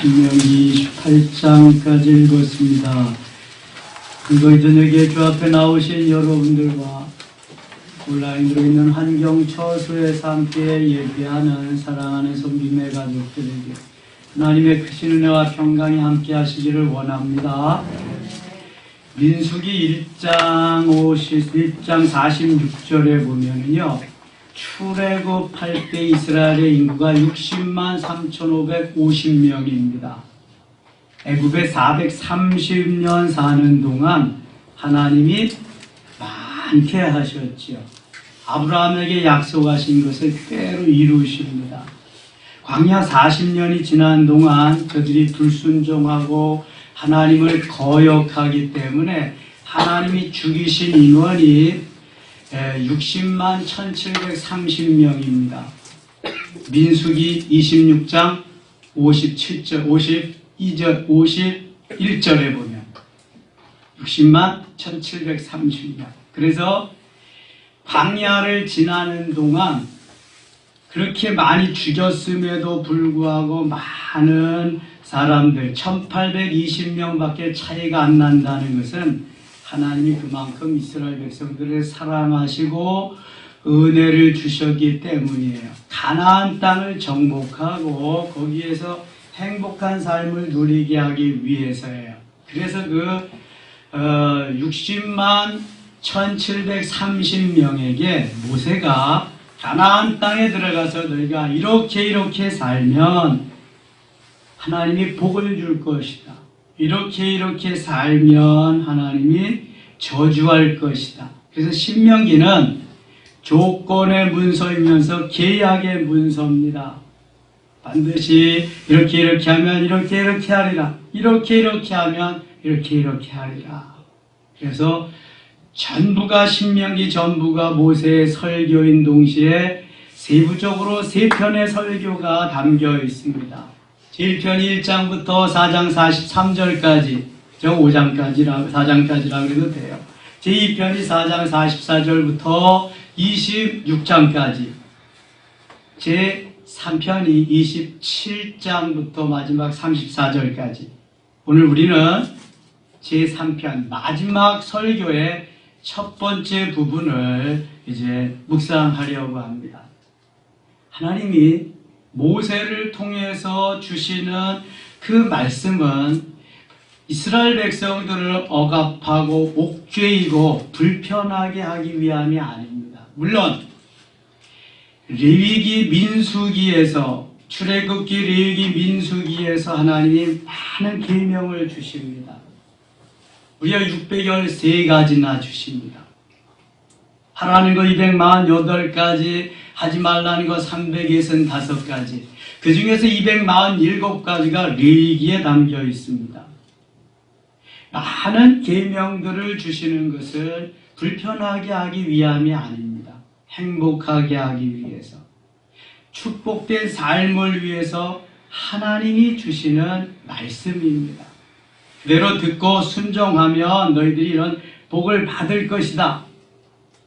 신명기 28장까지 읽었습니다. 이거 저녁에 주 앞에 나오신 여러분들과 온라인으로 있는 한경처소에서 함께 예배하는 사랑하는 성김의 가족들에게 하나님의 크신 은혜와 평강이 함께 하시기를 원합니다. 민수기 1장 46절에 보면은요, 출애굽할 때 이스라엘의 인구가 60만 3,550명입니다. 애굽에 430년 사는 동안 하나님이 많게 하셨지요. 아브라함에게 약속하신 것을 그대로 이루십니다. 광야 40년이 지난 동안 저들이 불순종하고 하나님을 거역하기 때문에 하나님이 죽이신 인원이 60만 1730명입니다. 민수기 26장 57절, 52절, 51절에 보면 60만 1730명. 그래서 광야를 지나는 동안 그렇게 많이 죽였음에도 불구하고 많은 사람들 1820명밖에 차이가 안 난다는 것은 하나님이 그만큼 이스라엘 백성들을 사랑하시고 은혜를 주셨기 때문이에요. 가나안 땅을 정복하고 거기에서 행복한 삶을 누리게 하기 위해서예요. 그래서 그 60만 1730명에게 모세가 가나안 땅에 들어가서 너희가 이렇게 살면 하나님이 복을 줄 것이다. 이렇게 살면 하나님이 저주할 것이다. 그래서 신명기는 조건의 문서이면서 계약의 문서입니다. 반드시 이렇게 하면 이렇게 하리라. 이렇게 하면 이렇게 하리라. 그래서 전부가 신명기 전부가 모세의 설교인 동시에 세부적으로 3편의 설교가 담겨 있습니다. 제1편이 1장부터 4장 43절까지, 4장까지라고 해도 돼요. 제2편이 4장 44절부터 26장까지, 제3편이 27장부터 마지막 34절까지. 오늘 우리는 제3편 마지막 설교의 첫 번째 부분을 이제 묵상하려고 합니다. 하나님이 모세를 통해서 주시는 그 말씀은 이스라엘 백성들을 억압하고 옥죄이고 불편하게 하기 위함이 아닙니다. 물론 레위기 민수기에서 출애굽기 레위기 민수기에서 하나님이 많은 계명을 주십니다. 무려 613가지나 주십니다. 하라는 거 248가지, 하지 말라는 거 365가지, 그 중에서 247가지가 레위기에 담겨 있습니다. 많은 계명들을 주시는 것은 불편하게 하기 위함이 아닙니다. 행복하게 하기 위해서, 축복된 삶을 위해서 하나님이 주시는 말씀입니다. 그대로 듣고 순종하면 너희들이 이런 복을 받을 것이다.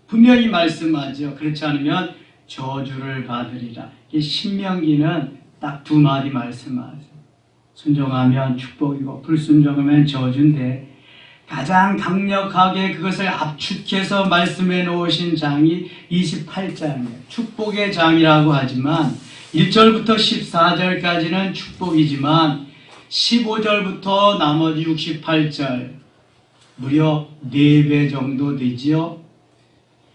분명히 말씀하죠. 그렇지 않으면 저주를 받으리라. 이 신명기는 딱 2마디 말씀하죠. 순종하면 축복이고 불순종하면 저주인데 가장 강력하게 그것을 압축해서 말씀해 놓으신 장이 28장이에요. 축복의 장이라고 하지만 1절부터 14절까지는 축복이지만 15절부터 나머지 68절 무려 4배 정도 되지요.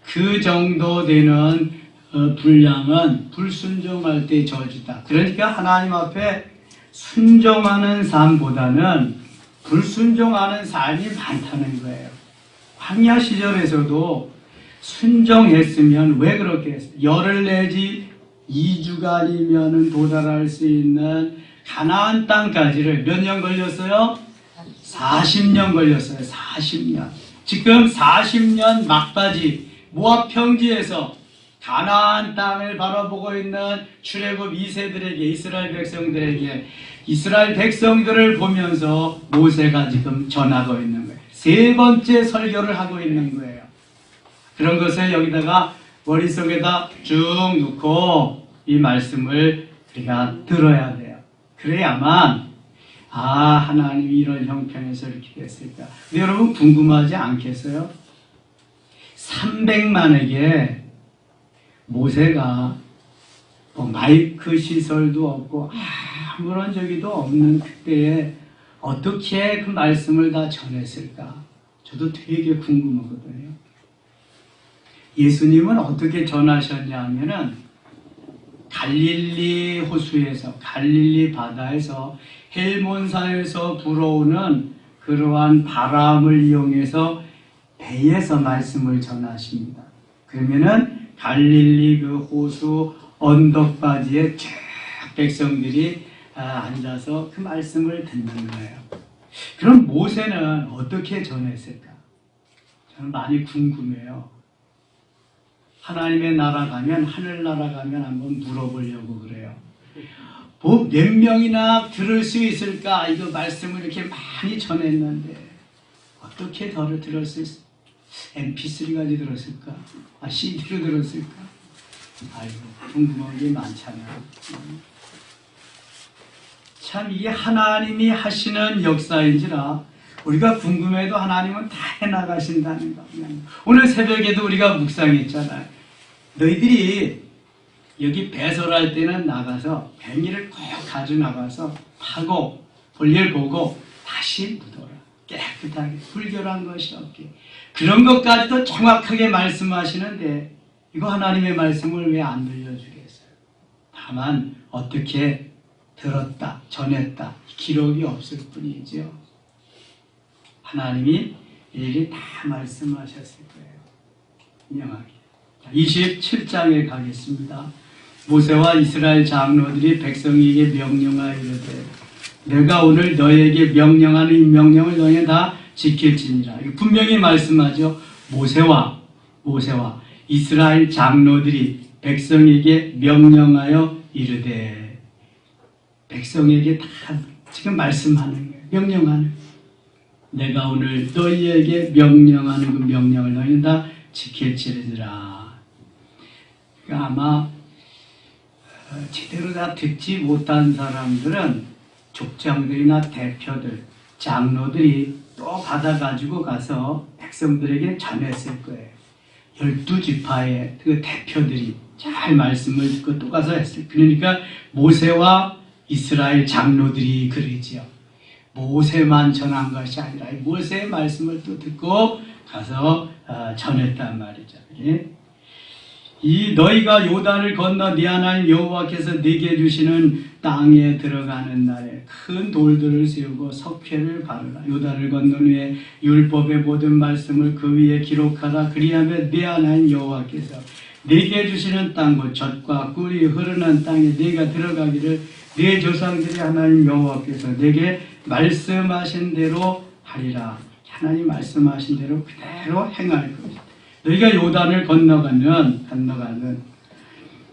그 정도 되는 분량은 불순종할 때 저주다. 그러니까 하나님 앞에 순종하는 삶보다는 불순종하는 삶이 많다는 거예요. 광야 시절에서도 순종했으면 왜 그렇게 했어요? 열흘 내지 2주간이면 도달할 수 있는 가나안 땅까지를 몇 년 걸렸어요? 40년 걸렸어요. 40년. 지금 40년 막바지 모압 평지에서 가나안 땅을 바라보고 있는 출애굽 2세들에게, 이스라엘 백성들에게, 이스라엘 백성들을 보면서 모세가 지금 전하고 있는 거예요. 3번째 설교를 하고 있는 거예요. 그런 것을 여기다가 머릿속에다 쭉 넣고 이 말씀을 우리가 들어야 돼요. 그래야만 하나님이 이런 형편에서 이렇게 됐을까? 근데 여러분 궁금하지 않겠어요? 300만에게 모세가 뭐 마이크 시설도 없고 아무런 저기도 없는 그때에 어떻게 그 말씀을 다 전했을까? 저도 되게 궁금하거든요. 예수님은 어떻게 전하셨냐 하면은 갈릴리 호수에서, 갈릴리 바다에서, 헬몬산에서 불어오는 그러한 바람을 이용해서 배에서 말씀을 전하십니다. 그러면은 갈릴리 그 호수 언덕바지에 쭉 백성들이 앉아서 그 말씀을 듣는 거예요. 그럼 모세는 어떻게 전했을까? 저는 많이 궁금해요. 하나님의 나라 가면, 하늘나라 가면 한번 물어보려고 그래요. 뭐 몇 명이나 들을 수 있을까? 이거 말씀을 이렇게 많이 전했는데 어떻게 들을 수 있을까? MP3까지 들었을까? CD로 들었을까? 아이고, 궁금한 게 많잖아요. 참 이게 하나님이 하시는 역사인지라 우리가 궁금해도 하나님은 다 해나가신다는 거. 오늘 새벽에도 우리가 묵상했잖아요. 너희들이 여기 배설할 때는 나가서 뱅이를 꼭 가져 나가서 파고 볼일 보고 다시 묻어라. 깨끗하게 불결한 것이 없게. 그런 것까지도 정확하게 말씀하시는데 이거 하나님의 말씀을 왜 안 들려주겠어요? 다만 어떻게 들었다, 전했다 기록이 없을 뿐이죠. 하나님이 일일이 다 말씀하셨을 거예요. 분명하게. 27장에 가겠습니다. 모세와 이스라엘 장로들이 백성에게 명령하여 이르되 내가 오늘 너에게 명령하는 이 명령을 너희는 다 지킬지니라. 분명히 말씀하죠. 모세와 이스라엘 장로들이 백성에게 명령하여 이르되, 백성에게 다 지금 말씀하는 거예요. 명령하는. 내가 오늘 너희에게 명령하는 그 명령을 너희는 다 지킬지니라. 그러니까 아마 제대로 다 듣지 못한 사람들은 족장들이나 대표들, 장로들이 또 받아가지고 가서 백성들에게 전했을 거예요. 12지파의 그 대표들이 잘 말씀을 듣고 또 가서 했어요. 그러니까 모세와 이스라엘 장로들이 그러지요. 모세만 전한 것이 아니라 모세의 말씀을 또 듣고 가서 전했단 말이죠. 이 너희가 요단을 건너 네 하나님 여호와께서 네게 주시는 땅에 들어가는 날에 큰 돌들을 세우고 석회를 바르라. 요단을 건넌 후에 율법의 모든 말씀을 그 위에 기록하라. 그리하면 네 하나님 여호와께서 네게 주시는 땅 곧 젖과 꿀이 흐르는 땅에 네가 들어가기를 네 조상들이 하나님 여호와께서 네게 말씀하신 대로 하리라. 하나님 말씀하신 대로 그대로 행할 것이다. 너희가 요단을 건너가는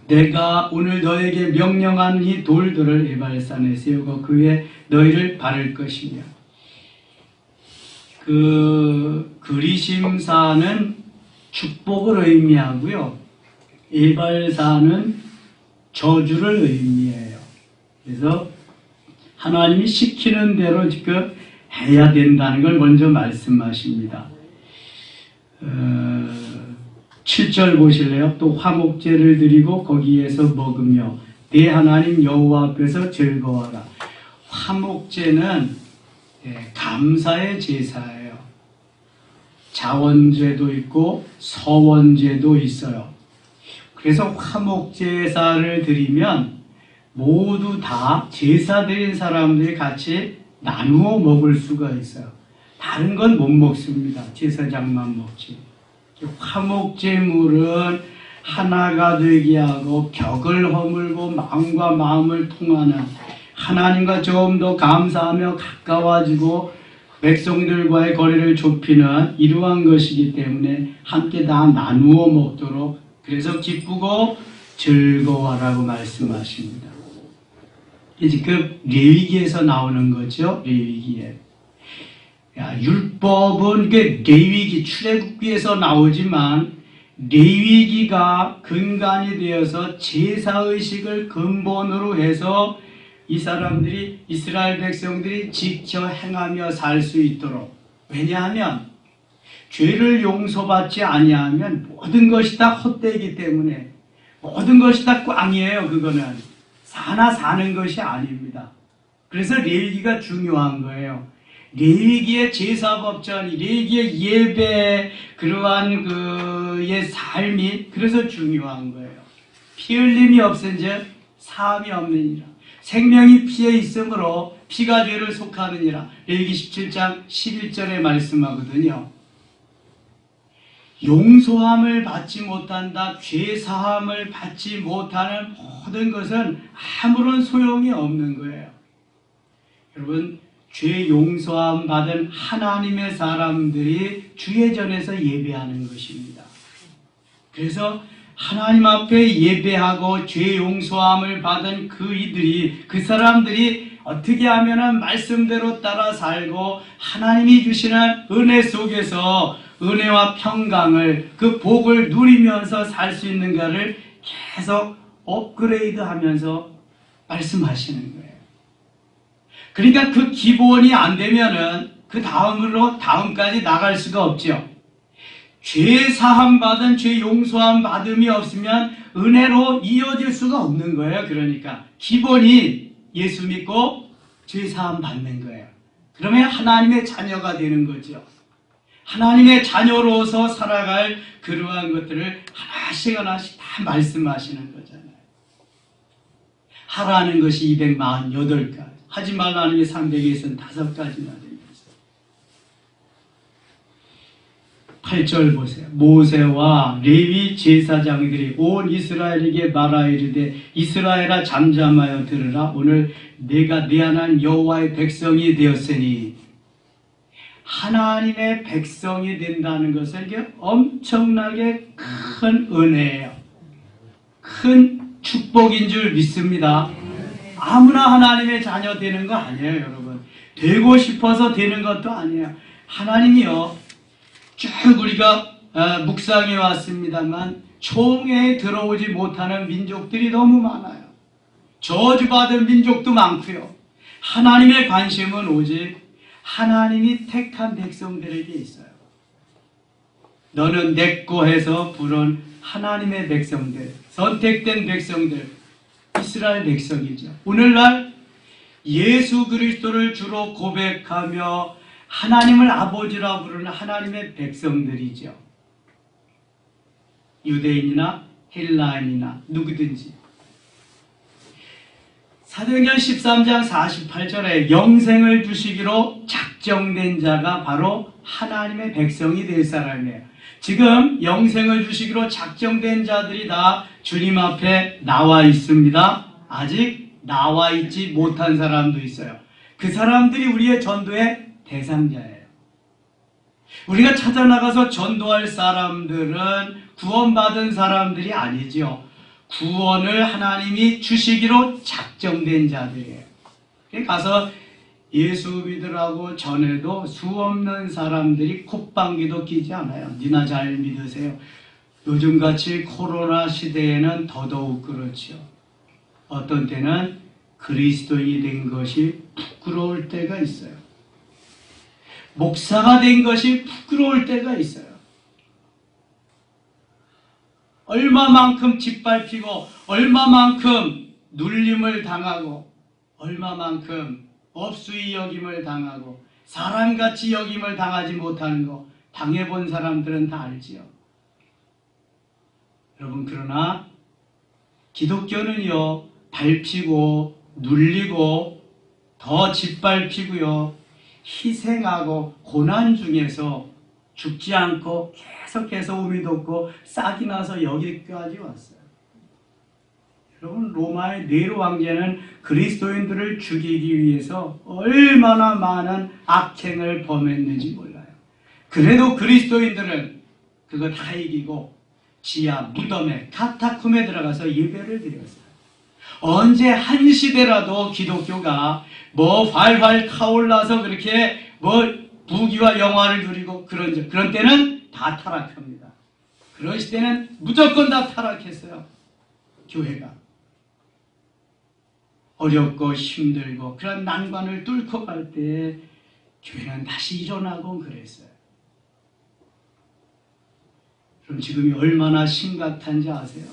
내가 오늘 너에게 명령한 이 돌들을 에발산에 세우고 그 위에 너희를 바를 것이며, 그 그리심산은 축복을 의미하고요, 에발산은 저주를 의미해요. 그래서 하나님이 시키는 대로 지금 해야 된다는 걸 먼저 말씀하십니다. 7절 보실래요? 또 화목제를 드리고 거기에서 먹으며 네 하나님 여호와 앞에서 즐거워하라. 화목제는 감사의 제사예요. 자원제도 있고 서원제도 있어요. 그래서 화목제사를 드리면 모두 다 제사 드린 사람들이 같이 나누어 먹을 수가 있어요. 다른 건 못 먹습니다. 제사장만 먹지. 화목제물은 하나가 되게 하고 벽을 허물고 마음과 마음을 통하는, 하나님과 좀 더 감사하며 가까워지고 백성들과의 거리를 좁히는 이러한 것이기 때문에 함께 다 나누어 먹도록, 그래서 기쁘고 즐거워라고 말씀하십니다. 이제 그 레위기에서 나오는 거죠. 레위기에. 율법은 그 레위기, 출애굽기에서 나오지만 레위기가 근간이 되어서 제사의식을 근본으로 해서 이 사람들이 이스라엘 백성들이 지켜 행하며 살 수 있도록. 왜냐하면 죄를 용서받지 아니하면 모든 것이 다 헛되기 때문에 모든 것이 다 꽝이에요. 그거는 사나 사는 것이 아닙니다. 그래서 레위기가 중요한 거예요. 레위기의 제사법전, 레위기의 예배, 그러한 그의 삶이 그래서 중요한 거예요. 피 흘림이 없은즉 사함이 없느니라. 생명이 피에 있으므로 피가 죄를 속하느니라. 레위기 17장 11절에 말씀하거든요. 용서함을 받지 못한다, 죄사함을 받지 못하는 모든 것은 아무런 소용이 없는 거예요. 여러분, 죄 용서함 받은 하나님의 사람들이 주의 전에서 예배하는 것입니다. 그래서 하나님 앞에 예배하고 죄 용서함을 받은 그 사람들이 어떻게 하면 말씀대로 따라 살고 하나님이 주시는 은혜 속에서 은혜와 평강을, 그 복을 누리면서 살 수 있는가를 계속 업그레이드 하면서 말씀하시는 거예요. 그러니까 그 기본이 안 되면은 그 다음까지 나갈 수가 없죠. 죄 사함 받은, 죄 용서함 받음이 없으면 은혜로 이어질 수가 없는 거예요. 그러니까 기본이 예수 믿고 죄 사함 받는 거예요. 그러면 하나님의 자녀가 되는 거죠. 하나님의 자녀로서 살아갈 그러한 것들을 하나씩 다 말씀하시는 거잖아요. 하라는 것이 248가지, 하지 말라는 게 365가지나 됩니다. 8절 보세요. 모세와 레위 제사장들이 온 이스라엘에게 말하 이르되 이스라엘아 잠잠하여 들으라. 오늘 내가 네 하나님 여호와의 백성이 되었으니. 하나님의 백성이 된다는 것은 이게 엄청나게 큰 은혜예요. 큰 축복인 줄 믿습니다. 아무나 하나님의 자녀 되는 거 아니에요, 여러분. 되고 싶어서 되는 것도 아니에요. 하나님이요, 쭉 우리가 묵상해 왔습니다만 총회에 들어오지 못하는 민족들이 너무 많아요. 저주받은 민족도 많고요. 하나님의 관심은 오직 하나님이 택한 백성들에게 있어요. 너는 내꺼 해서 부른 하나님의 백성들, 선택된 백성들, 이스라엘 백성이죠. 오늘날 예수 그리스도를 주로 고백하며 하나님을 아버지라 부르는 하나님의 백성들이죠. 유대인이나 헬라인이나 누구든지. 사도행전 13장 48절에 영생을 주시기로 작정된 자가 바로 하나님의 백성이 될 사람이에요. 지금 영생을 주시기로 작정된 자들이 다 주님 앞에 나와 있습니다. 아직 나와 있지 못한 사람도 있어요. 그 사람들이 우리의 전도의 대상자예요. 우리가 찾아나가서 전도할 사람들은 구원받은 사람들이 아니죠. 구원을 하나님이 주시기로 작정된 자들이에요. 가서 예수 믿으라고 전에도 수없는 사람들이 콧방귀도 끼지 않아요. 니나 잘 믿으세요. 요즘같이 코로나 시대에는 더더욱 그렇죠. 어떤 때는 그리스도인이 된 것이 부끄러울 때가 있어요. 목사가 된 것이 부끄러울 때가 있어요. 얼마만큼 짓밟히고 얼마만큼 눌림을 당하고 얼마만큼 업수위 여김을 당하고 사람같이 여김을 당하지 못하는 거 당해본 사람들은 다 알지요. 여러분, 그러나 기독교는요, 밟히고 눌리고 더 짓밟히고요, 희생하고 고난 중에서 죽지 않고 계속해서 우미 돋고 싹이 나서 여기까지 왔어요. 여러분, 로마의 네로 황제는 그리스도인들을 죽이기 위해서 얼마나 많은 악행을 범했는지 몰라요. 그래도 그리스도인들은 그거 다 이기고 지하 무덤에 카타콤에 들어가서 예배를 드렸어요. 언제 한 시대라도 기독교가 뭐 활활 타올라서 그렇게 뭐 부귀와 영화를 누리고 그런 때는 다 타락합니다. 그런 시대는 무조건 다 타락했어요. 교회가. 어렵고 힘들고 그런 난관을 뚫고 갈 때 교회는 다시 일어나고 그랬어요. 그럼 지금이 얼마나 심각한지 아세요?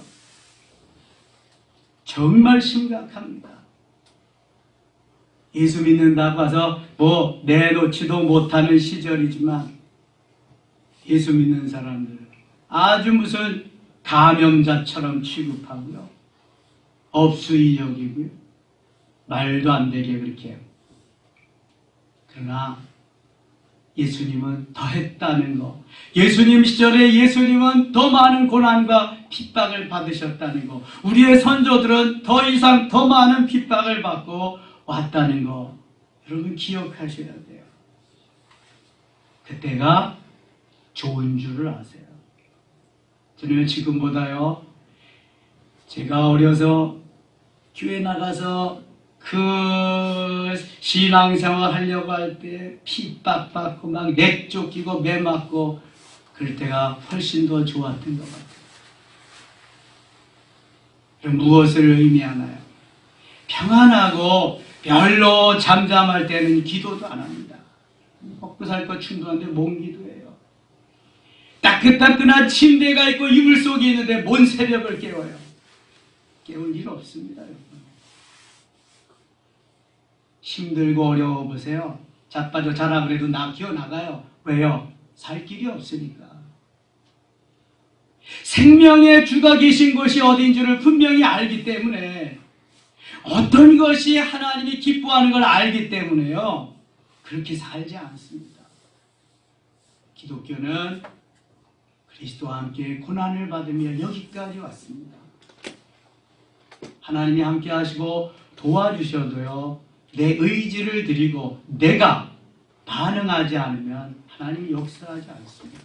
정말 심각합니다. 예수 믿는다고 해서 뭐 내놓지도 못하는 시절이지만 예수 믿는 사람들은 아주 무슨 감염자처럼 취급하고요. 업수이 여기고요. 말도 안 되게 그렇게 해요. 그러나 예수님은 더 했다는 거. 예수님 시절에 예수님은 더 많은 고난과 핍박을 받으셨다는 거. 우리의 선조들은 더 이상 더 많은 핍박을 받고 왔다는 거. 여러분 기억하셔야 돼요. 그때가 좋은 줄을 아세요. 저는 지금보다요. 제가 어려서 교회 나가서 그 신앙생활 하려고 할 때 핍박받고 막 내쫓기고 매맞고 그럴 때가 훨씬 더 좋았던 것 같아요. 무엇을 의미하나요? 평안하고 별로 잠잠할 때는 기도도 안 합니다. 먹고 살 거 충분한데 뭔 기도예요? 따끈따끈한 침대가 있고 이불 속에 있는데 뭔 새벽을 깨워요? 깨울 일 없습니다. 여러분. 힘들고 어려워 보세요. 자빠져 자라 그래도 기어나가요. 왜요? 살 길이 없으니까. 생명의 주가 계신 곳이 어딘지를 분명히 알기 때문에 어떤 것이 하나님이 기뻐하는 걸 알기 때문에요. 그렇게 살지 않습니다. 기독교는 그리스도와 함께 고난을 받으며 여기까지 왔습니다. 하나님이 함께 하시고 도와주셔도요. 내 의지를 드리고 내가 반응하지 않으면 하나님이 역사하지 않습니다.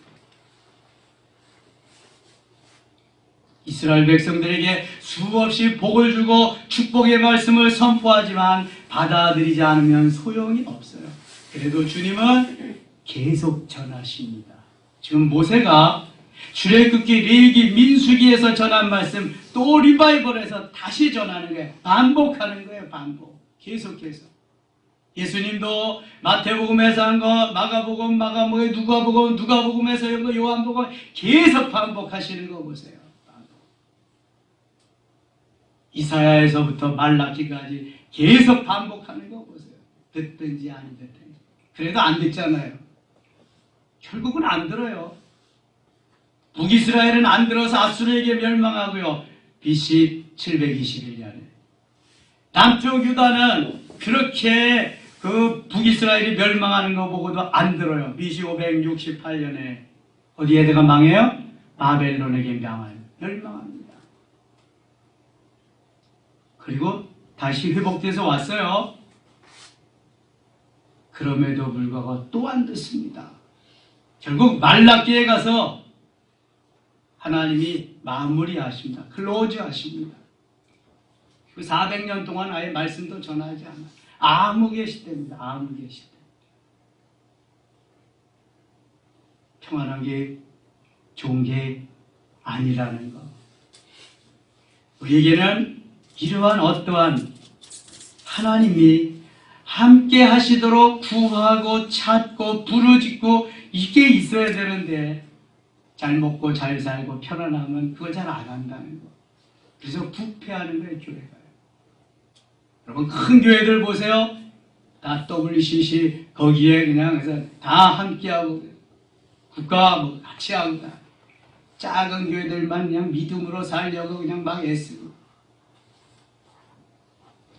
이스라엘 백성들에게 수없이 복을 주고 축복의 말씀을 선포하지만 받아들이지 않으면 소용이 없어요. 그래도 주님은 계속 전하십니다. 지금 모세가 출애굽기, 레위기, 민수기에서 전한 말씀 또 리바이벌에서 다시 전하는 거예요. 반복하는 거예요. 반복. 계속해서. 예수님도 마태복음에서 한 거, 마가복음, 마가복음, 누가복음에서 한 거, 요한복음 계속 반복하시는 거 보세요. 이사야에서부터 말라기까지 계속 반복하는 거 보세요. 듣든지 안 듣든지. 그래도 안 듣잖아요. 결국은 안 들어요. 북이스라엘은 안 들어서 아수르에게 멸망하고요. BC 721년에. 남쪽 유다는 그렇게 그 북이스라엘이 멸망하는 거 보고도 안 들어요. BC 568년에 어디에 대가 망해요? 바벨론에게 멸망합니다. 그리고 다시 회복돼서 왔어요. 그럼에도 불구하고 또 안 듣습니다. 결국 말라기에 가서 하나님이 마무리하십니다. 클로즈하십니다. 그 400년 동안 아예 말씀도 전하지 않아요. 아무개 시대입니다. 아무개 시대. 평안한 게 좋은 게 아니라는 것. 우리에게는 이러한 어떠한 하나님이 함께 하시도록 구하고 찾고 부르짖고 이게 있어야 되는데 잘 먹고 잘 살고 편안하면 그걸 잘 안 한다는 거. 그래서 부패하는 거예요. 교회가. 여러분 큰 교회들 보세요. 다 WCC 거기에 그냥 해서 다 함께하고 국가 뭐 같이 하고 작은 교회들만 그냥 믿음으로 살려고 그냥 막 애쓰고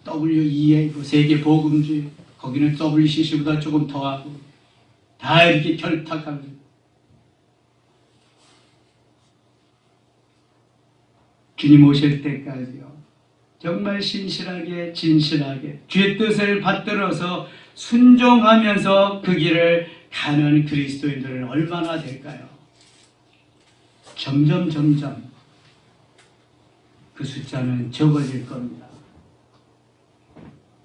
WEA 세계 복음주의 거기는 WCC보다 조금 더하고 다 이렇게 결탁하고 주님 오실 때까지요. 정말 신실하게 진실하게 주의 뜻을 받들어서 순종하면서 그 길을 가는 그리스도인들은 얼마나 될까요? 점점 그 숫자는 적어질 겁니다.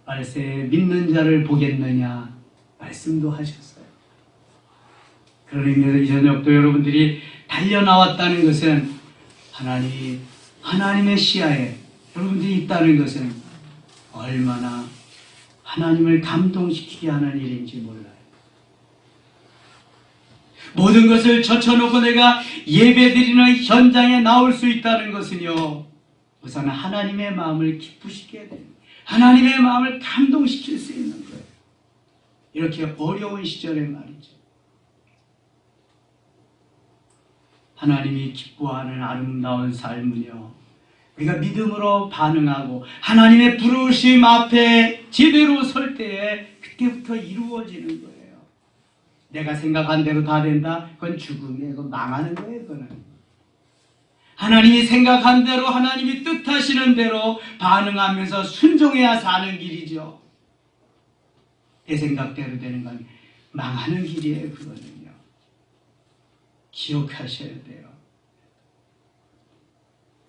말세에 믿는 자를 보겠느냐 말씀도 하셨어요. 그런 의미에서 이 저녁도 여러분들이 달려나왔다는 것은 하나님의 시야에 여러분들이 있다는 것은 얼마나 하나님을 감동시키게 하는 일인지 몰라요. 모든 것을 젖혀놓고 내가 예배드리는 현장에 나올 수 있다는 것은요, 우선 하나님의 마음을 기쁘시게 되는, 하나님의 마음을 감동시킬 수 있는 거예요. 이렇게 어려운 시절에 말이죠. 하나님이 기뻐하는 아름다운 삶은요, 우리가 믿음으로 반응하고 하나님의 부르심 앞에 제대로 설 때에 그때부터 이루어지는 거예요. 내가 생각한 대로 다 된다? 그건 죽음이에요. 그건 망하는 거예요. 그거는. 하나님이 생각한 대로, 하나님이 뜻하시는 대로 반응하면서 순종해야 사는 길이죠. 내 생각대로 되는 건 망하는 길이에요. 그거는요. 기억하셔야 돼요.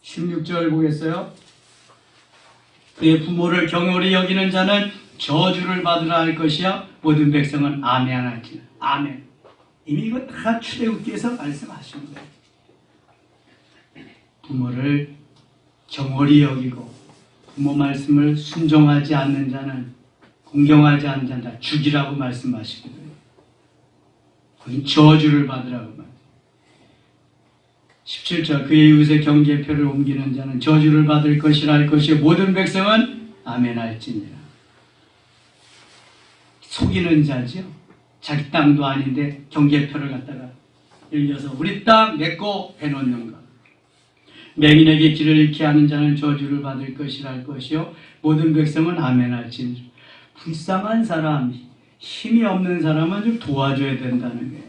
16절 보겠어요? 그의 부모를 경홀히 여기는 자는 저주를 받으라 할 것이야 모든 백성은 아멘 할지라. 아멘. 이미 이거 다 출애굽기에서 말씀하신 거예요. 부모를 경홀히 여기고 부모 말씀을 순종하지 않는 자는, 공경하지 않는 자는 죽이라고 말씀하시거든요. 거긴 저주를 받으라고 말해요. 17절 그의 이웃의 경계표를 옮기는 자는 저주를 받을 것이라 할 것이요 모든 백성은 아멘 할지니라. 속이는 자죠. 자기 땅도 아닌데 경계표를 갖다가 열려서 우리 땅 내꺼 해놓는 것. 맹인에게 길을 잃게 하는 자는 저주를 받을 것이라 할 것이요 모든 백성은 아멘 할지니라. 불쌍한 사람, 힘이 없는 사람은 좀 도와줘야 된다는 거예요.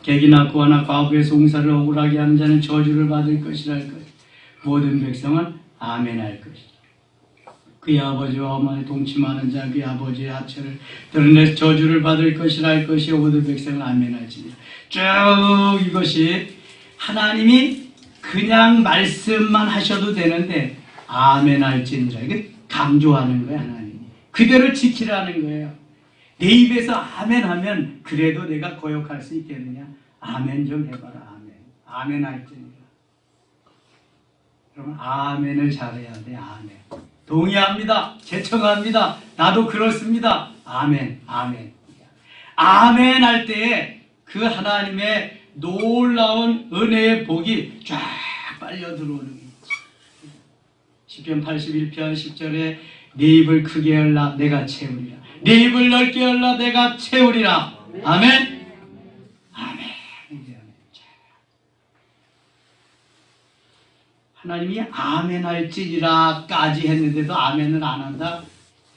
객이나 구하나 과부에서 옹사를 억울하게 하는 자는 저주를 받을 것이라 할 것이요 모든 백성은 아멘 할 것이다. 그의 아버지와 어머니 동침하는 자 그의 아버지의 하체를 드러내 저주를 받을 것이라 할 것이요 모든 백성은 아멘 할지니라. 쭉 이것이 하나님이 그냥 말씀만 하셔도 되는데 아멘 할지니라. 이게 강조하는 거예요. 하나님이 그대로 지키라는 거예요. 내 입에서 아멘 하면 그래도 내가 거역할 수 있겠느냐? 아멘 좀 해봐라. 아멘. 아멘 할지니라. 여러분 아멘을 잘해야 돼. 아멘. 동의합니다. 제청합니다. 나도 그렇습니다. 아멘. 아멘. 아멘 할 때에 그 하나님의 놀라운 은혜의 복이 쫙 빨려 들어오는 거예요. 시편 81편 10절에 내 입을 크게 열라 내가 채우리라. 내 입을 넓게 열라 내가 채우리라. 아멘. 아멘. 하나님이 아멘 할지니라까지 했는데도 아멘을 안 한다.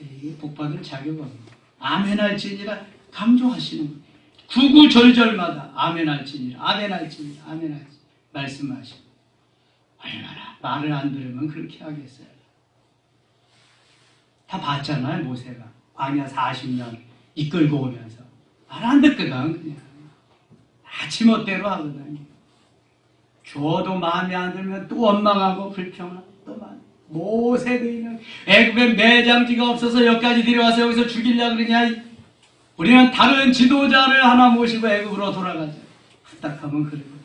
이게 복받을 자격 없습니다. 아멘 할지니라 강조하시는 거예요. 구구절절마다 아멘 할지니라, 아멘 할지니라, 아멘 할지니라 말씀하시고 얼마나 말을 안 들으면 그렇게 하겠어요. 다 봤잖아요. 모세가 광야 40년 이끌고 오면서 말 안 듣거든. 그냥 다 지멋대로 하거든요. 줘도 마음에 안 들면 또 원망하고 불평하고 또 모세도 있는 애굽에 매장지가 없어서 여기까지 데려와서 여기서 죽이려고 그러냐. 우리는 다른 지도자를 하나 모시고 애굽으로 돌아가자. 후딱하면 그러거든.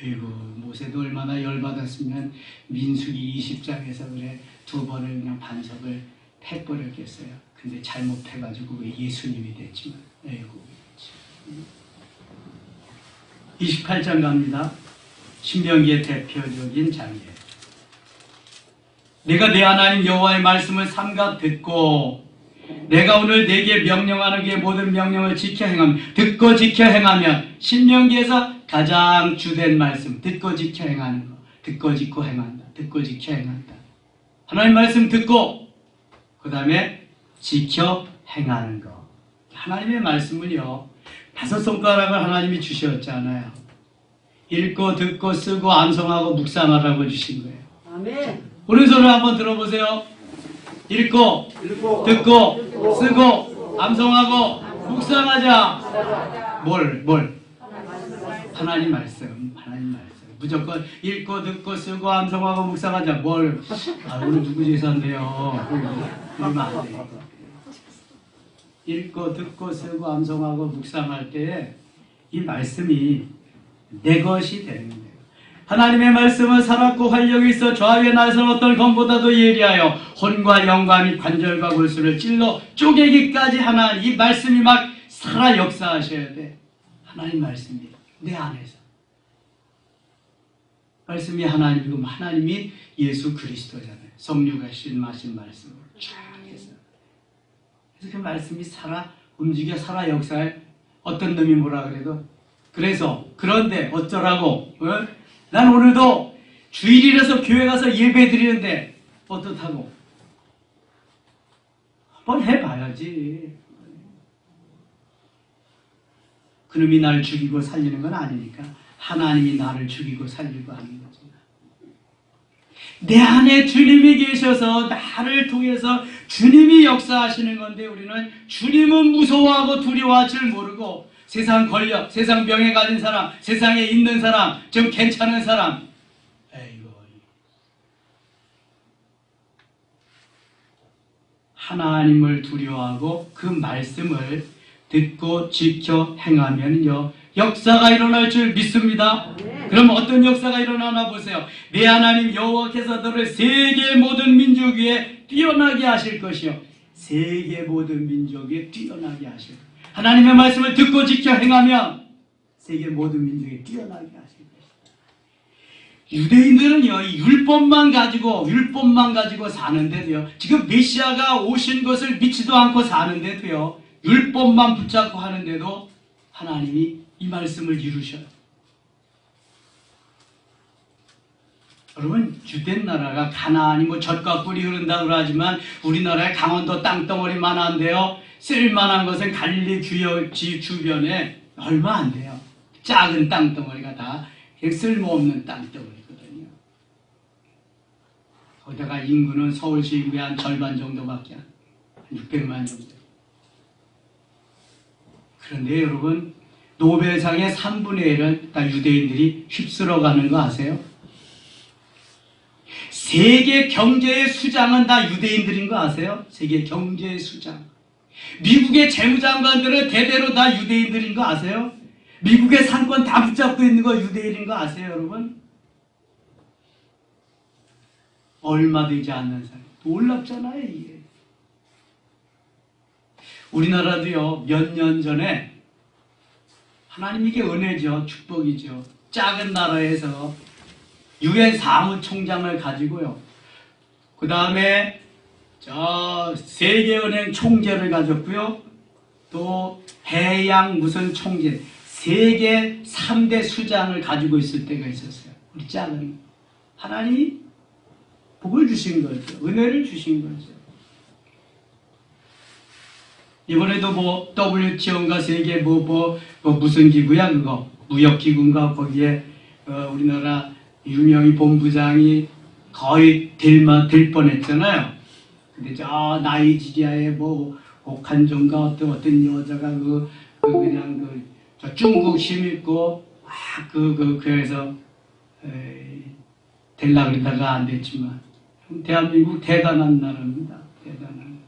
에이구 모세도 얼마나 열받았으면 민수기 20장에서 그래 두 번을 그냥 반석을 패버렸겠어요. 근데 잘못해가지고 왜 예수님이 됐지만 에이구 28장 갑니다. 신명기의 대표적인 장면. 내가 내 하나님 여호와의 말씀을 삼가 듣고 내가 오늘 내게 명령하는 게 모든 명령을 지켜 행하면 듣고 지켜 행하면 신명기에서 가장 주된 말씀 듣고 지켜 행하는 거 듣고 지켜 행한다. 듣고 지켜 행한다. 하나님 말씀 듣고 그 다음에 지켜 행하는 거. 하나님의 말씀은요 5손가락을 하나님이 주셨잖아요. 읽고 듣고 쓰고 암송하고 묵상하라고 주신 거예요. 아멘. 오른손을 한번 들어보세요. 읽고 듣고 쓰고 암송하고 묵상하자. 뭘? 하나님 말씀. 하나님 말씀. 무조건 읽고 듣고 쓰고 암송하고 묵상하자. 뭘? 오늘 누구 제사인데요. 그러면 안 돼. 읽고 듣고 쓰고 암송하고 묵상할 때에 이 말씀이 내 것이 되는 거예요. 하나님의 말씀은 살았고 활력이 있어 좌우에 날선 어떤 검보다도 예리하여 혼과 영과 및 관절과 골수를 찔러 쪼개기까지 하나 이 말씀이 막 살아 역사하셔야 돼. 하나님 말씀이 내 안에서. 말씀이 하나님이고 하나님이 예수 그리스도잖아요. 성령과 신마신 말씀을 쫙 해서. 그래서 그 말씀이 살아 움직여 살아 역사해. 어떤 놈이 뭐라 그래도 그래서 그런데 어쩌라고 난 오늘도 주일이라서 교회 가서 예배 드리는데 어떻다고 한번 해봐야지. 그놈이 날 죽이고 살리는 건 아니니까 하나님이 나를 죽이고 살리고 하는 거죠. 내 안에 주님이 계셔서 나를 통해서 주님이 역사하시는 건데 우리는 주님은 무서워하고 두려워할 줄 모르고 세상 권력, 세상 명예 가진 사람, 세상에 있는 사람, 좀 괜찮은 사람 에이고 하나님을 두려워하고 그 말씀을 듣고 지켜 행하면요 역사가 일어날 줄 믿습니다. 그럼 어떤 역사가 일어나나 보세요. 내 하나님 여호와께서 너를 세계 모든 민족 위에 뛰어나게 하실 것이요 세계 모든 민족 위에 뛰어나게 하실 것이요 하나님의 말씀을 듣고 지켜 행하면 세계 모든 민족에 뛰어나게 하실 것이다. 유대인들은요 율법만 가지고 사는데도요 지금 메시아가 오신 것을 믿지도 않고 사는데도요 율법만 붙잡고 하는데도 하나님이 이 말씀을 이루셔요. 여러분 주된 나라가 가나안이 뭐 젖과 꿀이 흐른다고 하지만 우리나라에 강원도 땅덩어리만 한데요. 쓸만한 것은 갈릴리 규역지 주변에 얼마 안 돼요. 작은 땅덩어리가 다 쓸모없는 땅덩어리거든요. 거기다가 인구는 서울시 인구의 한 절반 정도밖에 한 600만 정도. 그런데 여러분 노벨상의 3분의 1을 다 유대인들이 휩쓸어가는 거 아세요? 세계 경제의 수장은 다 유대인들인 거 아세요? 세계 경제의 수장. 미국의 재무장관들은 대대로 다 유대인들인 거 아세요? 미국의 상권 다 붙잡고 있는 거 유대인인 거 아세요, 여러분? 얼마 되지 않는 사람. 놀랍잖아요, 이게. 우리나라도요, 몇 년 전에 하나님 이게 은혜죠, 축복이죠. 작은 나라에서 유엔 사무총장을 가지고요. 그 다음에 저 세계은행 총재를 가졌고요. 또 해양 무슨 총재, 세계 3대 수장을 가지고 있을 때가 있었어요. 우리 작은 하나님이 복을 주신 거죠. 은혜를 주신 거죠. 이번에도 뭐 WTO인가 세계 무슨 기구야 그거 무역기구인가 거기에 우리나라 유명희 본부장이 거의 될 뻔했잖아요. 근데 저 나이지리아의 뭐 옥한종가 어떤 여자가 그냥 저 중국 힘있고 그래서 될라 그러다가 안 됐지만 대한민국 대단한 나라입니다. 대단한.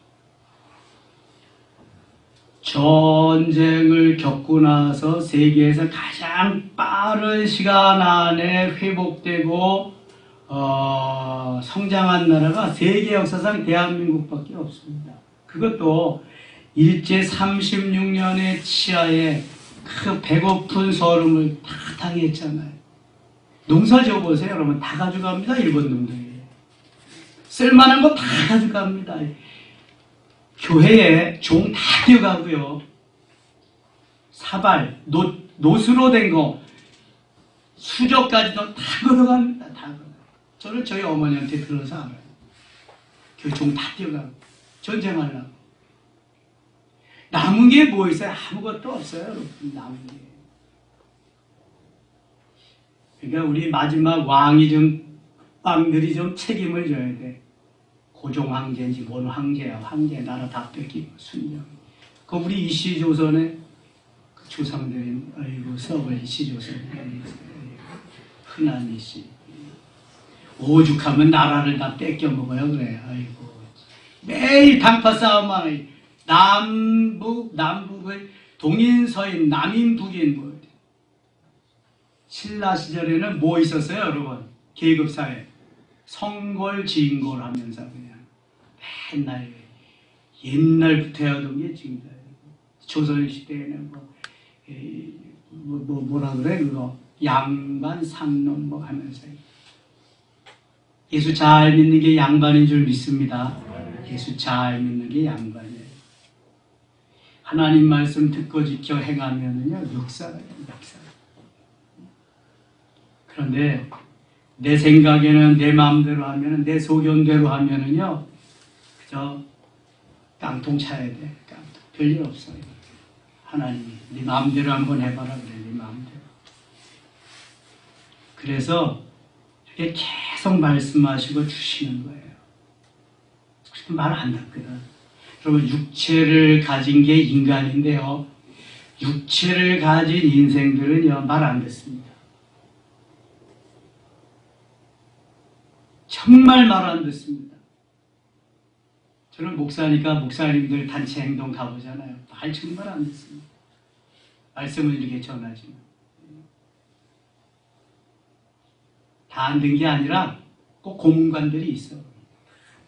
전쟁을 겪고 나서 세계에서 가장 빠른 시간 안에 회복되고 성장한 나라가 세계 역사상 대한민국밖에 없습니다. 그것도 일제 36년의 치하에 그 배고픈 서름을 다 당했잖아요. 농사 지어보세요. 여러분 다 가져갑니다. 일본 놈들이. 쓸만한 거 다 가져갑니다. 교회에 종 다 뛰어가고요. 사발, 노수로 된 거, 수저까지도 다 걷어갑니다. 다 걷어갑니다. 저는 저희 어머니한테 들어서 알아요. 교회 종 다 뛰어가고 전쟁하려고. 남은 게 뭐 있어요? 아무것도 없어요. 여러분 남은 게. 그러니까 우리 마지막 왕이 왕들이 좀 책임을 져야 돼. 고종 황제인지 뭔 황제야. 황제 나라 다 뺏기고 순영. 그 우리 이시조선의 그 조상들인 아이고 썩을 이시조선 흔한 이시. 오죽하면 나라를 다 뺏겨 먹어요. 그래. 아이고 매일 당파 싸움만 해. 남북의 동인 서인 남인 북인 뭐 신라 시절에는 뭐 있었어요, 여러분? 계급사회. 성골, 진골 하면서 그냥 맨날 옛날부터 해오던 게 지금 조선시대에는 뭐라 그래, 그거. 양반, 상놈 뭐 하면서. 예수 잘 믿는 게 양반인 줄 믿습니다. 예수 잘 믿는 게 양반이에요. 하나님 말씀 듣고 지켜 행하면은요, 역사예요, 역사. 그런데 내 생각에는 내 마음대로 하면은, 내 소견대로 하면은요, 그저 깡통 차야 돼. 깡통. 별일 없어요. 하나님이 네 마음대로 한번 해봐라 그래, 네 마음대로. 그래서 이렇게 계속 말씀하시고 주시는 거예요. 말 안 듣거든. 여러분, 육체를 가진 게 인간인데요, 육체를 가진 인생들은요, 말 안 듣습니다. 정말 말 안 듣습니다. 저는 목사니까 목사님들 단체 행동 가보잖아요. 말 정말 안 듣습니다. 말씀을 이렇게 전하지만. 다 안 든 게 아니라 꼭 고문관들이 있어.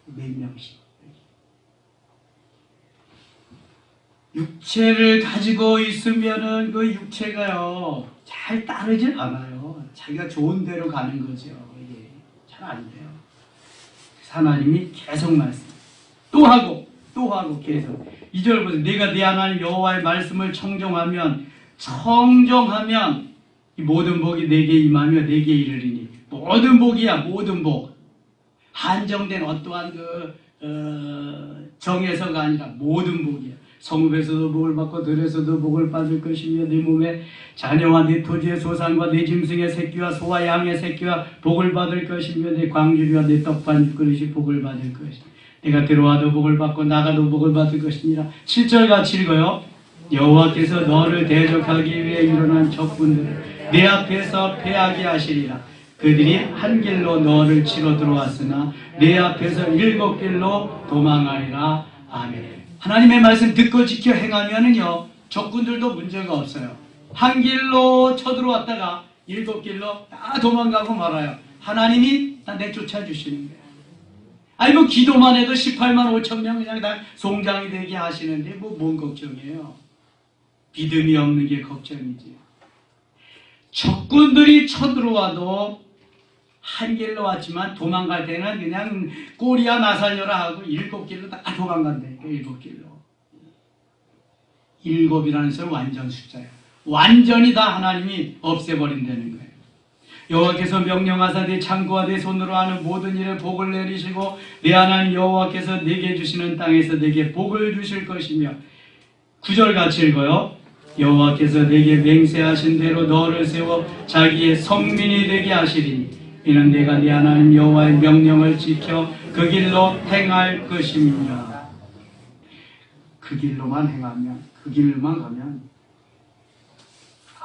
몇 명씩. 육체를 가지고 있으면은 그 육체가요, 잘 따르질 않아요. 자기가 좋은 대로 가는 거죠. 이게 잘 안 돼요. 하나님이 계속 말씀. 또 하고 계속. 2절 보세요. 내가 내 하나님 여호와의 말씀을 청정하면 이 모든 복이 내게 임하며 내게 이르리니. 모든 복이야, 모든 복. 한정된 어떠한 정에서가 아니라 모든 복이야. 성읍에서도 복을 받고 들에서도 복을 받을 것이며 네 몸에 자녀와 네 토지의 소산과 네 짐승의 새끼와 소와 양의 새끼와 복을 받을 것이며 네 광주리와 네 떡반 그릇이 복을 받을 것이며 내가 들어와도 복을 받고 나가도 복을 받을 것이니라. 7절 같이 읽어요. 여호와께서 너를 대적하기 위해 일어난 적군들을 내 앞에서 패하게 하시리라. 그들이 한 길로 너를 치러 들어왔으나 내 앞에서 7길로 도망하리라. 아멘. 하나님의 말씀 듣고 지켜 행하면은요, 적군들도 문제가 없어요. 한 길로 쳐들어왔다가 7길로 다 도망가고 말아요. 하나님이 다 내쫓아 주시는 거예요. 아니 뭐 기도만 해도 18만 5천 명 그냥 다 송장이 되게 하시는데 뭔 걱정이에요. 믿음이 없는 게 걱정이지. 적군들이 쳐들어와도 한 길로 왔지만 도망갈 때는 그냥 꼬리야 나 살려라 하고 7길로 다 도망간다니까. 7길로. 7이라는 수는 완전 숫자예요. 완전히 다 하나님이 없애버린다는 거예요. 여호와께서 명령하사 내 창고와 내 손으로 하는 모든 일에 복을 내리시고 내 하나님 여호와께서 내게 주시는 땅에서 내게 복을 주실 것이며 9절 같이 읽어요. 여호와께서 내게 맹세하신 대로 너를 세워 자기의 성민이 되게 하시리니 이는 내가 네 하나님 여호와의 명령을 지켜 그 길로 행할 것이며 그 길로만 행하면, 그 길로만 가면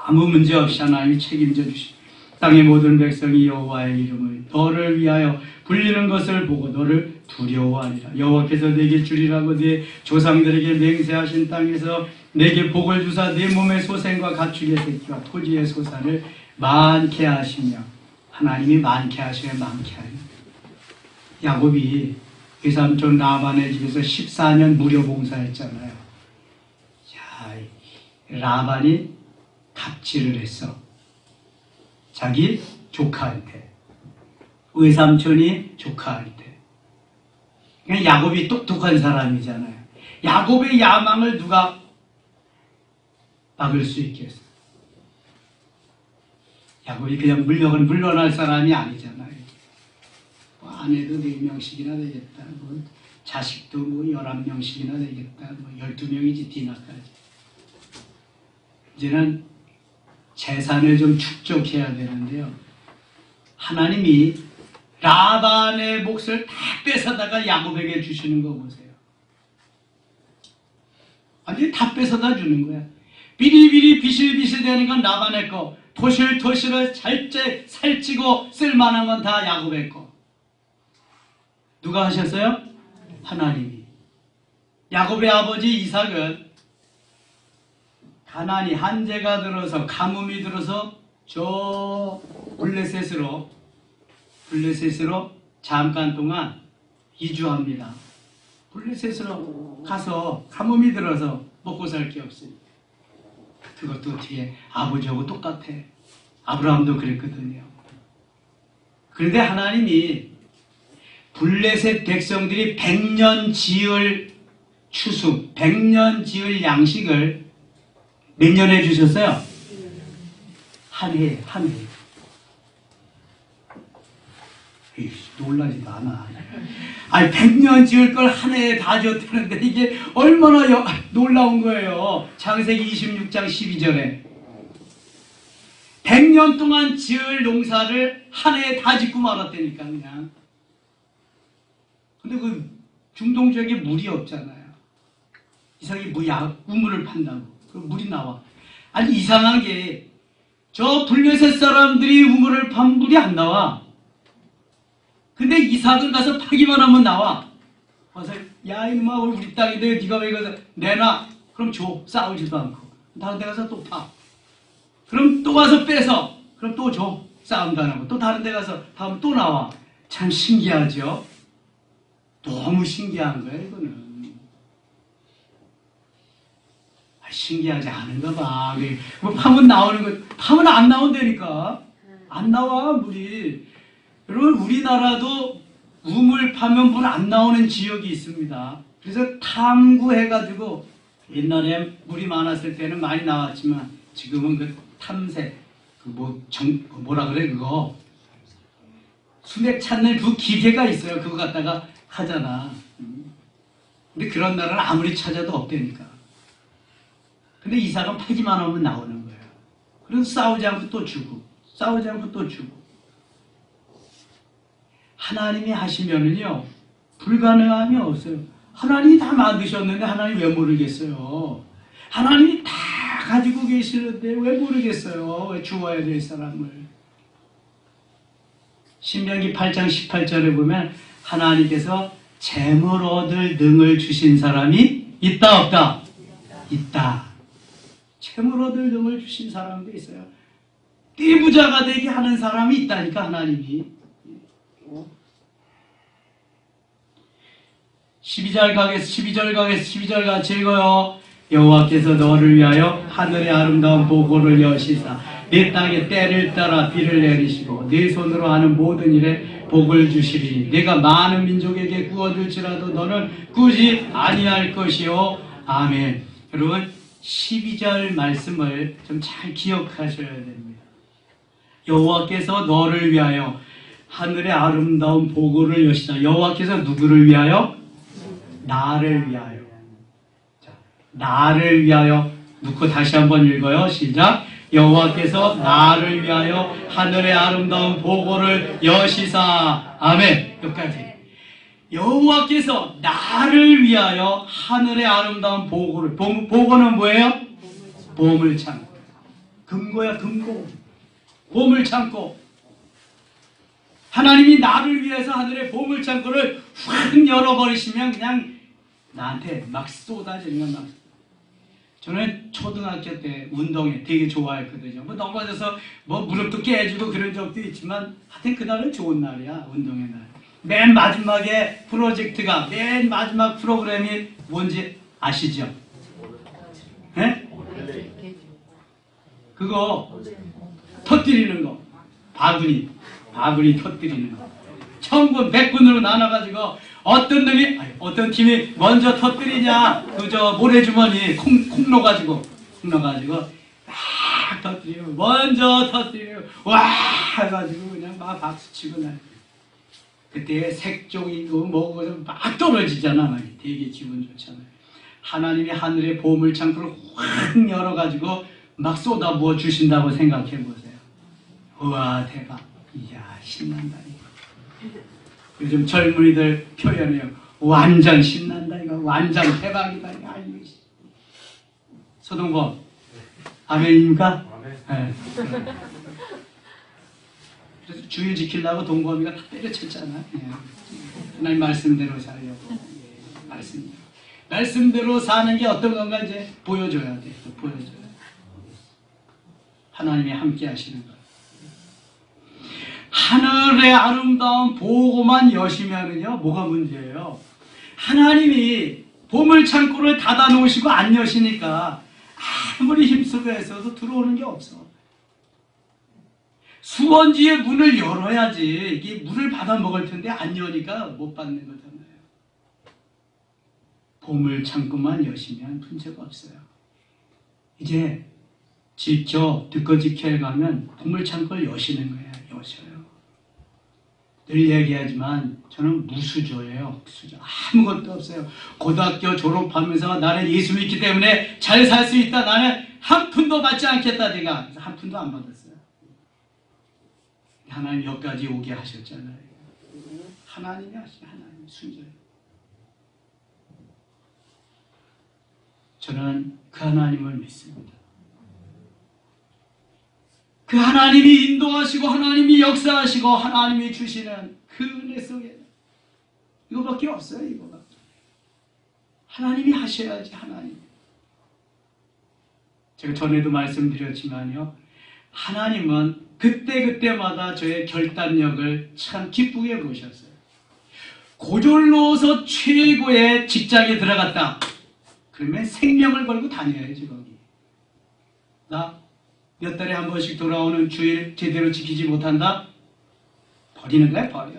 아무 문제 없이 하나님이 책임져 주시고 땅의 모든 백성이 여호와의 이름을 너를 위하여 불리는 것을 보고 너를 두려워하리라. 여호와께서 내게 주리라고 네 조상들에게 맹세하신 땅에서 내게 복을 주사 네 몸의 소생과 가축의 새끼와 토지의 소산을 많게 하시며, 하나님이 많게 하시면 많게 하는 거예요. 야곱이 외삼촌 라반의 집에서 14년 무료 봉사했잖아요. 야, 라반이 갑질을 했어. 자기 조카한테. 외삼촌이 조카한테. 그냥 야곱이 똑똑한 사람이잖아요. 야곱의 야망을 누가 막을 수 있겠어? 야곱이 그냥 물러날 사람이 아니잖아요. 뭐 아내도 4명씩이나 되겠다. 뭐 자식도 뭐 11명씩이나 되겠다. 뭐 12명이지, 디나까지. 이제는 재산을 좀 축적해야 되는데요. 하나님이 라반의 몫을 다 뺏어다가 야곱에게 주시는 거 보세요. 완전히 다 뺏어다 주는 거야. 비리비리 비실비실 되는 건 라반의 거, 토실토실을 살찌고 쓸만한 건 다 야곱의 거. 누가 하셨어요? 하나님이. 야곱의 아버지 이삭은 가난이 한재가 들어서 가뭄이 들어서 저 블레셋으로 잠깐 동안 이주합니다. 블레셋으로 가서 가뭄이 들어서 먹고 살 게 없으니 그것도 어떻게 아버지하고 똑같아. 아브라함도 그랬거든요. 그런데 하나님이 블레셋 백성들이 100년 지을 추수, 100년 지을 양식을 몇 년에 주셨어요? 한 해. 놀라지도 않아. 아니 100년 지을 걸 한 해에 다 줬다는데 이게 얼마나 놀라운 거예요. 창세기 26장 12절에 100년 동안 지을 농사를 한 해에 다 짓고 말았다니까 그냥. 근데 그 중동 지역에 물이 없잖아요. 이상하게 우물을 판다고 그 물이 나와. 아니 이상한 게 저 블레셋 사람들이 우물을 판 물이 안 나와. 근데 이삭은 가서 파기만 하면 나와. 와서 야 이놈아 우리 땅인데 네가 왜 이거 내놔. 그럼 줘. 싸우지도 않고. 다른 데 가서 또 파. 그럼 또 와서 뺏어. 그럼 또 줘. 싸움도 안 하고. 또 다른 데 가서 파면 또 나와. 참 신기하죠. 너무 신기한 거예요 이거는. 신기하지 않은가 봐. 뭐 파면 나오는 거, 파면 안 나온다니까. 안 나와 물이. 여러분 우리나라도 우물 파면 물 안 나오는 지역이 있습니다. 그래서 탐구해가지고 옛날에 물이 많았을 때는 많이 나왔지만 지금은 그 탐색 뭐라 그래 그거 수맥 찾는 그 기계가 있어요. 그거 갖다가 하잖아. 근데 그런 나라는 아무리 찾아도 없다니까. 근데 이삭은 파기만 하면 나오는 거예요. 그래서 싸우지 않고 또 주고 싸우지 않고 또 주고. 하나님이 하시면은요 불가능함이 없어요. 하나님이 다 만드셨는데 하나님 왜 모르겠어요? 하나님이 다 가지고 계시는데 왜 모르겠어요? 왜 주어야 될 사람을? 신명기 8장 18절에 보면 하나님께서 재물 얻을 능을 주신 사람이 있다 없다? 있다. 재물 얻을 능을 주신 사람도 있어요. 띠부자가 되게 하는 사람이 있다니까 하나님이. 12절 같이 읽어요. 여호와께서 너를 위하여 하늘의 아름다운 보고를 여시사 내 땅에 때를 따라 비를 내리시고 네 손으로 하는 모든 일에 복을 주시리니 내가 많은 민족에게 구워줄지라도 너는 꾸지 아니할 것이요. 아멘. 여러분 12절 말씀을 좀 잘 기억하셔야 됩니다. 여호와께서 너를 위하여 하늘의 아름다운 보고를 여시사. 여호와께서 누구를 위하여? 나를 위하여. 자, 나를 위하여 놓고 다시 한번 읽어요. 시작. 여호와께서 나를 위하여 하늘의 아름다운 보고를 여시사. 아멘. 여기까지. 여호와께서 나를 위하여 하늘의 아름다운 보고를. 보고는 뭐예요? 보물창고. 금고야 금고. 보물창고. 하나님이 나를 위해서 하늘의 보물창고를 확 열어버리시면 그냥 나한테 막 쏟아지는 막. 저는 초등학교 때 운동회 되게 좋아했거든요. 뭐 넘어져서 뭐 무릎도 깨지고 그런 적도 있지만 하여튼 그날은 좋은 날이야. 운동회 날. 맨 마지막에 프로젝트가 맨 마지막 프로그램이 뭔지 아시죠? 네? 그거 터뜨리는 거. 바구니 터뜨리는 거. 1000군 100군으로 나눠가지고 어떤 팀이 먼저 터뜨리냐 그저 모래주머니 콩 넣어가지고 막 터뜨리고 먼저 터뜨리고 와 해가지고 그냥 막 박수치고 날. 그때 색종이고 뭐고 막 떨어지잖아. 막 되게 기분 좋잖아요. 하나님이 하늘의 보물창고를 확 열어가지고 막 쏟아부어 주신다고 생각해 보세요. 우와 대박. 이야 신난다 이거. 요즘 젊은이들 표현해요. 완전 신난다 이거. 완전 대박이다 이거. 아이고. 서동범 아멘입니까? 네. 그래서 주일 지키려고 동범이가 다 때려쳤잖아. 예. 하나님 말씀대로 살려고. 예. 말씀대로 사는 게 어떤 건가 이제 보여줘야 돼. 보여줘야 돼. 하나님이 함께 하시는 것. 하늘의 아름다운 보고만 여시면은요, 뭐가 문제예요? 하나님이 보물창고를 닫아 놓으시고 안 여시니까 아무리 힘쓰고 애써도 들어오는 게 없어. 수원지의 문을 열어야지 이게 물을 받아 먹을 텐데 안 여니까 못 받는 거잖아요. 보물창고만 여시면 문제가 없어요. 이제 듣고 지켜야 가면 보물창고를 여시는 거예요. 여셔요. 늘 얘기하지만 저는 무수조예요. 무수조. 아무것도 없어요. 고등학교 졸업하면서 나는 예수 믿기 때문에 잘 살 수 있다. 나는 한 푼도 받지 않겠다. 내가 그래서 한 푼도 안 받았어요. 하나님 여기까지 오게 하셨잖아요. 하나님이 하신 하나님 순전히. 저는 그 하나님을 믿습니다. 그 하나님이 인도하시고 하나님이 역사하시고 하나님이 주시는 그 은혜 속에 이거밖에 없어요. 이거밖에. 하나님이 하셔야지. 하나님. 제가 전에도 말씀드렸지만요. 하나님은 그때그때마다 저의 결단력을 참 기쁘게 보셨어요. 고졸로서 최고의 직장에 들어갔다. 그러면 생명을 걸고 다녀야지 거기. 나 몇 달에 한 번씩 돌아오는 주일 제대로 지키지 못한다? 버리는 거야, 버려.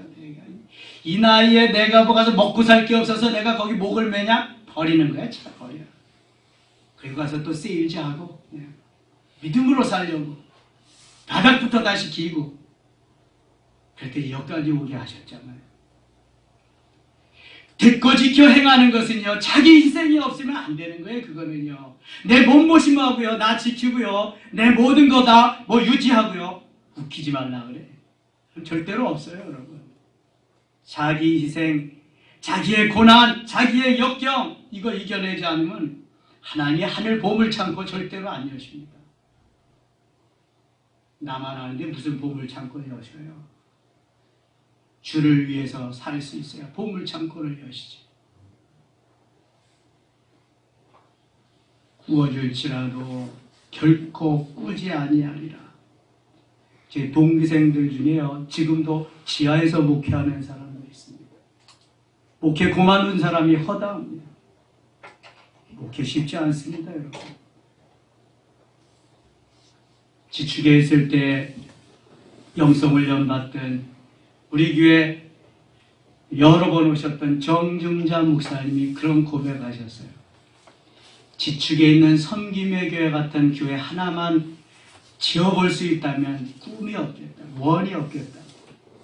이 나이에 내가 뭐 가서 먹고 살 게 없어서 내가 거기 목을 매냐? 버리는 거야, 차 버려. 그리고 가서 또 세일즈하고 믿음으로 살려고 바닥부터 다시 기고 그럴 때 여기까지 오게 하셨잖아요. 듣고 지켜 행하는 것은요, 자기 희생이 없으면 안 되는 거예요. 그거는요, 내 몸보심하고요, 나 지키고요, 내 모든 거 다 뭐 유지하고요, 웃기지 말라 그래. 절대로 없어요, 여러분. 자기 희생, 자기의 고난, 자기의 역경, 이거 이겨내지 않으면 하나님이 하늘 보물창고 절대로 안 여십니다. 나만 아는데 무슨 보물창고를 여셔요? 주를 위해서 살 수 있어야 보물창고를 여시지. 구워줄지라도 결코 꾸지 아니하리라. 제 동기생들 중에요, 지금도 지하에서 목회하는 사람도 있습니다. 목회 고만둔 사람이 허다합니다. 목회 쉽지 않습니다, 여러분. 지축에 있을 때 영성훈련 받던 우리 교회 여러 번 오셨던 정중자 목사님이 그런 고백하셨어요. 지축에 있는 섬김의 교회 같은 교회 하나만 지어볼 수 있다면 꿈이 없겠다, 원이 없겠다.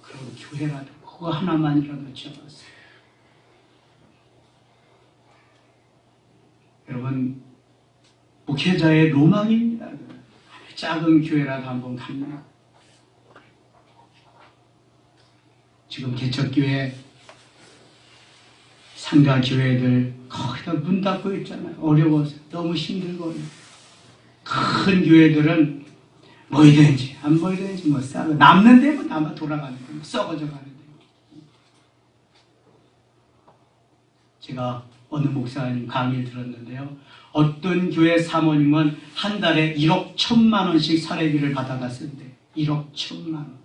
그런 교회라도 그거 하나만이라도 지어봤어요. 여러분, 목회자의 로망입니다. 작은 교회라도 한번 갑니다. 지금 개척교회, 상가교회들 거기다 문 닫고 있잖아요. 어려워서 너무 힘들고. 큰 교회들은 뭐이든지 안 뭐이든지 뭐 싸고 남는 데면 아마 돌아가는 거예요. 썩어져 가는 데요. 제가 어느 목사님 강의 들었는데요, 어떤 교회 사모님은 한 달에 1억 1,000만 원씩 사례비를 받아갔는데 1억 1,000만 원.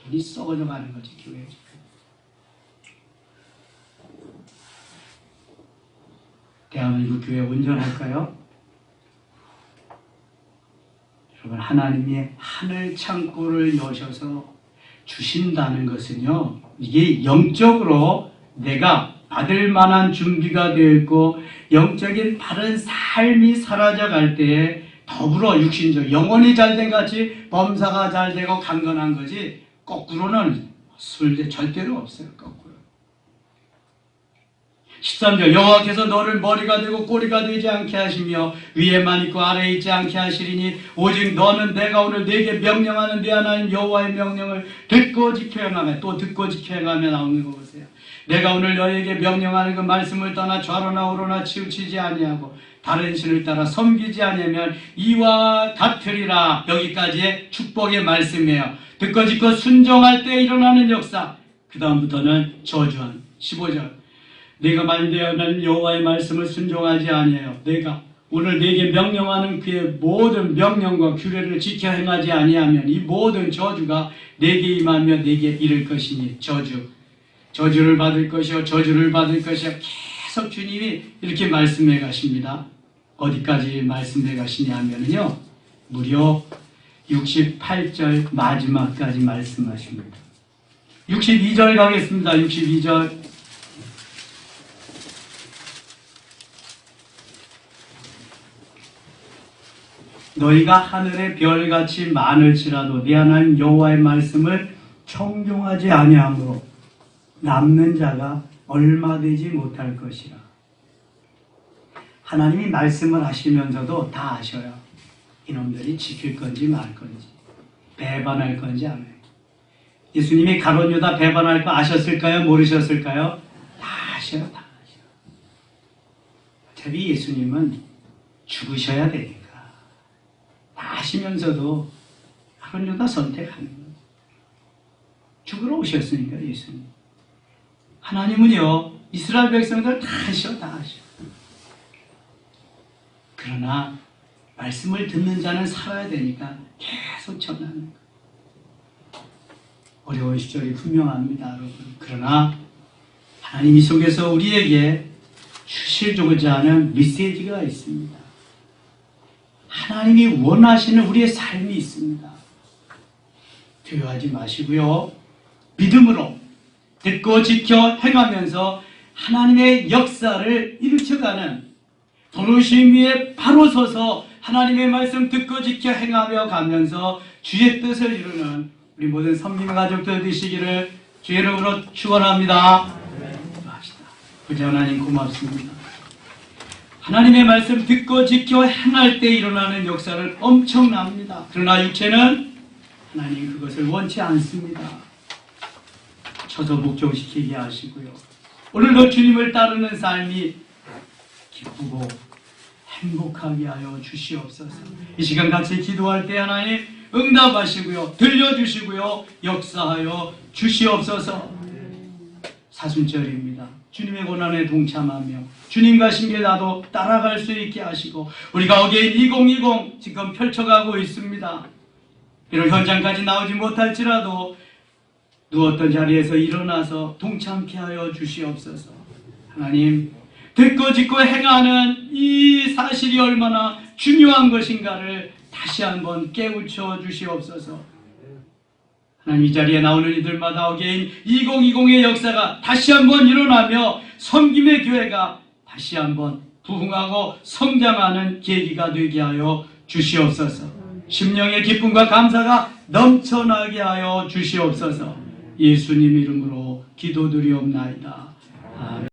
돈이 썩어져 가는 거지, 교회에. 대한민국 교회 온전할까요? 여러분, 하나님이 하늘 창고를 여셔서 주신다는 것은요, 이게 영적으로 내가 받을 만한 준비가 되어 있고 영적인 바른 삶이 사라져갈 때에 더불어 육신적, 영혼이 잘된 같이 범사가 잘되고 강건한 거지, 거꾸로는 절대로 없어요. 거꾸로. 13절, 여호와께서 너를 머리가 되고 꼬리가 되지 않게 하시며 위에만 있고 아래에 있지 않게 하시리니 오직 너는 내가 오늘 네게 명령하는 네 하나님 여호와의 명령을 듣고 지켜 행하며, 또 듣고 지켜 행하며 나오는 거 보세요. 내가 오늘 너에게 명령하는 그 말씀을 떠나 좌로나 우로나 치우치지 아니하고 다른 신을 따라 섬기지 아니하면 이와 같으리라. 여기까지의 축복의 말씀이에요. 듣고 지켜 순종할 때 일어나는 역사. 그 다음부터는 저주한 15절. 내가 만되어 난 여호와의 말씀을 순종하지 아니하여 내가 오늘 내게 명령하는 그의 모든 명령과 규례를 지켜 행하지 아니하면 이 모든 저주가 내게 임하며 내게 이를 것이니 저주를 받을 것이요 저주를 받을 것이요. 계속 주님이 이렇게 말씀해 가십니다. 어디까지 말씀해 가시냐 하면요, 무려 68절 마지막까지 말씀하십니다. 62절 가겠습니다. 62절. 너희가 하늘의 별같이 많을지라도 네 하나님 여호와의 말씀을 청종하지 아니하므로 남는 자가 얼마 되지 못할 것이라. 하나님이 말씀을 하시면서도 다 아셔요. 이놈들이 지킬 건지 말 건지, 배반할 건지 안 해요. 예수님이 가룟 유다 배반할 거 아셨을까요? 모르셨을까요? 다 아셔요. 다 아셔요. 어차피 예수님은 죽으셔야 되니까 다 아시면서도 가룟 유다 선택하는 거예요. 죽으러 오셨으니까 예수님. 하나님은요, 이스라엘 백성들 다 아셔, 다 아셔. 그러나 말씀을 듣는 자는 살아야 되니까 계속 전하는 거예요. 어려운 시절이 분명합니다, 여러분. 그러나 하나님 이 속에서 우리에게 주시고자 하는 메시지가 있습니다. 하나님이 원하시는 우리의 삶이 있습니다. 두려워하지 마시고요, 믿음으로 듣고 지켜 행하면서 하나님의 역사를 일으켜가는, 도르심 위에 바로 서서 하나님의 말씀 듣고 지켜 행하며 가면서 주의 뜻을 이루는 우리 모든 선민 가족들 되시기를 주의 이름으로 축원합니다. 기도합시다. 구주 하나님 고맙습니다. 하나님의 말씀 듣고 지켜 행할 때 일어나는 역사는 엄청납니다. 그러나 육체는 하나님 그것을 원치 않습니다. 쳐서 복종시키게 하시고요, 오늘도 주님을 따르는 삶이 기쁘고 행복하게 하여 주시옵소서. 이 시간 같이 기도할 때 하나님 응답하시고요, 들려주시고요, 역사하여 주시옵소서. 사순절입니다. 주님의 고난에 동참하며 주님과 신께 나도 따라갈 수 있게 하시고, 우리가 어게인 2020 지금 펼쳐가고 있습니다. 이런 현장까지 나오지 못할지라도 누웠던 자리에서 일어나서 동참케 하여 주시옵소서. 하나님, 듣고 짓고 행하는 이 사실이 얼마나 중요한 것인가를 다시 한번 깨우쳐 주시옵소서. 하나님, 이 자리에 나오는 이들마다 어게인 2020의 역사가 다시 한번 일어나며 섬김의 교회가 다시 한번 부흥하고 성장하는 계기가 되게 하여 주시옵소서. 심령의 기쁨과 감사가 넘쳐나게 하여 주시옵소서. 예수님 이름으로 기도드리옵나이다. 아멘.